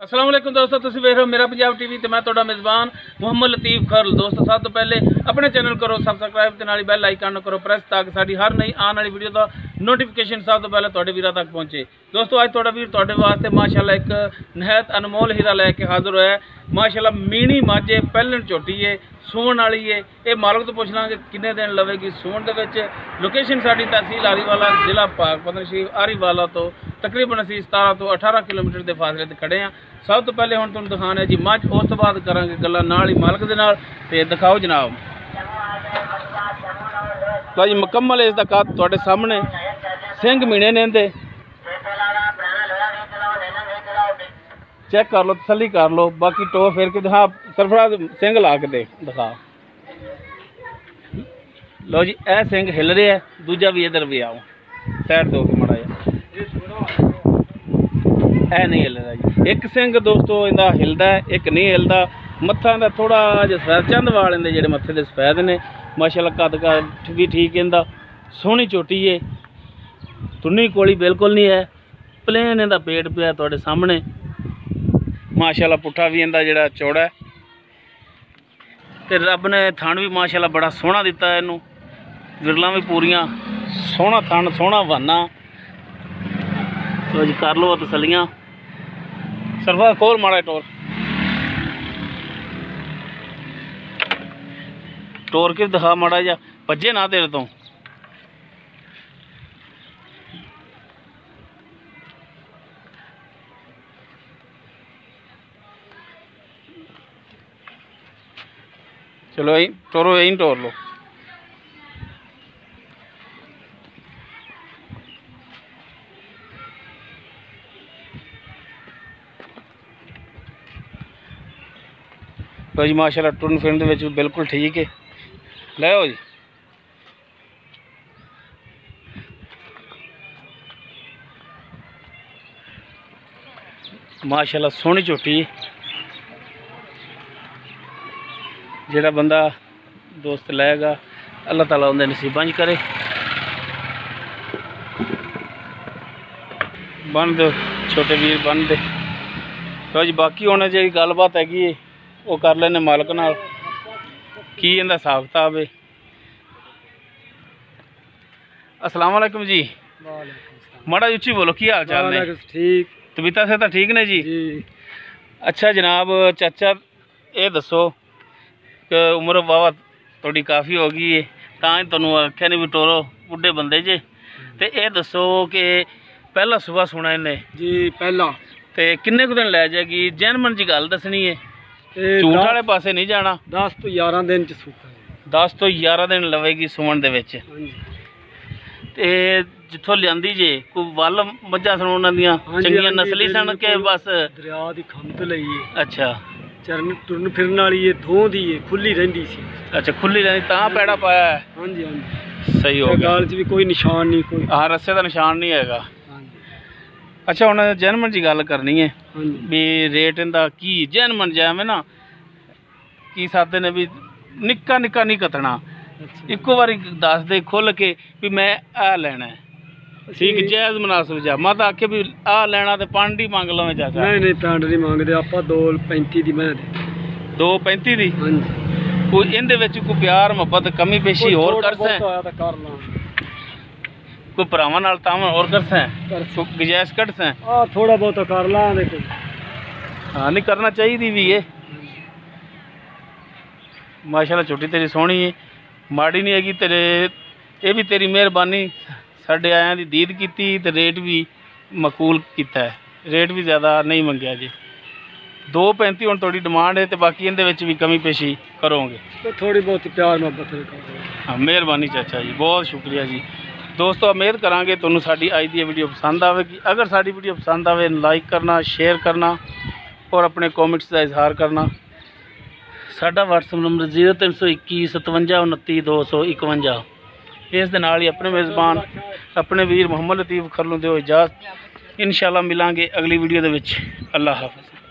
अस्सलाम वालेकुम दोस्तों, तुम वेख रहे हो मेरा पंजाब टीवी ते मैं तुहाडा मेज़बान मुहम्मद लतीफ़ खरल। दोस्तों सब तो पहले अपने चैनल करो सबसक्राइब ते नाल बैल आइकन करो प्रेस ताकि साडी हर नई आने वाली वीडियो का नोटिफिकेशन सब तो पहले तुहाडे वीरां तक पहुंचे। दोस्तों अज तुहाडा वीर तुहाडे वास्ते माशाअल्लाह एक नहायत अनमोल हीरा लैके हाजिर होया। माशाअल्लाह मीणी माझे पहलन झोटी है, सूण वाली है। ये मालक तो पूछ लांगे किन्ने दिन लवेगी सूण दे विच। लोकेशन साडी तहसील आरीवाला, जिला पाकपतन शरीफ आरीवाला तो तकरीबन असीं 17 तो 18 किलोमीटर के फासले ते खड़े हाँ। सब तो पहले हुण तुहानूं दिखाने जी मझ, उस तो बाद करांगे गल्लां नाल ही मालक दे नाल। ते दिखाओ जनाब। लो जी मुकम्मल इसदा कद तुहाडे सामने, सिंग मीणे ने इंदे, चेक कर लो, तसली कर लो। बाकी टो फिर के दिखा, सरफराज सिंग ला के दे दिखा। लो जी ए सिंग हिल रहा है, दूजा भी इधर भी आओ, साइड दो के माड़ा जा, ए नहीं हिल रहा जी। एक सिंग दोस्तों इंदा हिलदा है, एक नहीं हिलदा। मत्था इंदा थोड़ा जिहा सफेद, चंद वाल इंदे जेहड़े मत्थे दे सफेद ने। माशाअल्लाह कद का भी ठीक इंदा, सोहनी चोटी है, तुन्नी कोली बिल्कुल नहीं है, प्लेन इंदा पेट पिया तुहाडे सामने। माशाअल्लाह पुट्ठा भी इंदा जेहड़ा चौड़ा है, ते रब ने थण भी माशाअल्लाह बड़ा सोहना दिता है इनू, विरलां भी पूरियां, सोहना थण, सोहना बहाना। तो जी कर लो तसलियां। सरफा खोल माड़ा टोर, टोर के दिखा माड़ा जा, भज्जे ना तेरे तो। चलो यही टोरो, यही टोर लो। तो जी माशाअल्लाह टुरन फिरन दे विच बिल्कुल ठीक है। लो जी माशाअल्लाह सोहनी झोटी। जेड़ा बंदा दोस्त लाएगा अल्लाह ताला उनके नसीबां च करे। बन दो छोटे वीर, बन दे। तो जी बाकी होने जी गलबात हैगी वो कर लेने मालक नाल, की इनदा हिसाब किताब है। अस्सलाम वालेकुम जी। माड़ा उच्ची बोलो, की हाल चाल ने? ठीक, तबीयत से तो ठीक ने जी? अच्छा जनाब चाचा ये दसो कि उम्र वावा थोड़ी काफ़ी हो गई है, तां तुहानूं आख्या नहीं भी टोरो, बुढ़े बंदे जे। ते ये दसो कि पहला सुबह सुना इन्हें जी, पहला ते किन्ने कुछ दिन लै जाएगी? जैनमन जी गल दसनी है, झूठ वाले पासे नहीं जाना। 10 तो 11 दिन च सूखा, 10 तो 11 दिन लवेगी सुमन दे विच। ते जिथों लियांदी जे कोई वल मझां सन उन्हां दियां चंगियां नस्ली सन के बस दरिया दी खंत लई है? अच्छा, चरण टुरन फिरन वाली है, धों दी है, खुली रहिंदी सी। अच्छा खुली रही तां पैड़ा पाया है। हाँ जी, हाँ जी, सही हो गया। गाल च भी कोई निशान नहीं, कोई हाँ रस्से का निशान नहीं हैगा। हाँ जी, अच्छा हुण जैनमन जी गल करनी है हाँ जी। भी रेट इंदा की जैनमन जैमें ना की सादे ने भी निक्का निक्का नहीं कतना, इक्को बारी दस दे खुल के भी मैं आ लेना है, ठीक जायज़ मुनासिब जा। मैं तो आखे भी आ लेना तो पंड ही मंग लवें चाचा। नहीं नहीं पंड नहीं मंगते आप, 2.35 दी मैं दे। 2.35 दी? हाँ जी। कोई इहदे विच कोई प्यार मुहब्बत कमी पेशी होर करसें? कर ला, कोई भरावां नाल तावां होर करसें, गुंजाइश कढसें? आ थोड़ा बहुत कर ला देखो। हाँ नहीं करना चाहिए भी है। माशाल्लाह छोटी तेरी सोहनी है, माड़ी नहीं हैगी। तेरे ये भी तेरी मेहरबानी, साढ़े आयां दी दीद कीती ते रेट भी मकूल कीता है, रेट भी ज़्यादा नहीं मंगया जी। 2.35 हुण थोड़ी डिमांड है, तो बाकी इहदे विच भी कमी पेशी करोगे तो थोड़ी बहुत प्यार मोहब्बत। हाँ मेहरबानी चाचा जी, बहुत शुक्रिया जी। दोस्तों उम्मीद करांगे तुहानूं साडी अज दी वीडियो पसंद आवेगी। अगर साडी वीडियो पसंद आवे लाइक करना, शेयर करना और अपने कॉमेंट्स का इजहार करना। साडा व्हाट्सएप नंबर 0321 57 29 251। इस दे नाल ही अपने मेज़बान अपने वीर मुहम्मद लतीफ़ खरलों दिओ इजाज़त। इंशाअल्लाह मिलांगे अगली वीडियो दे विच। अल्लाह हाफ़िज़।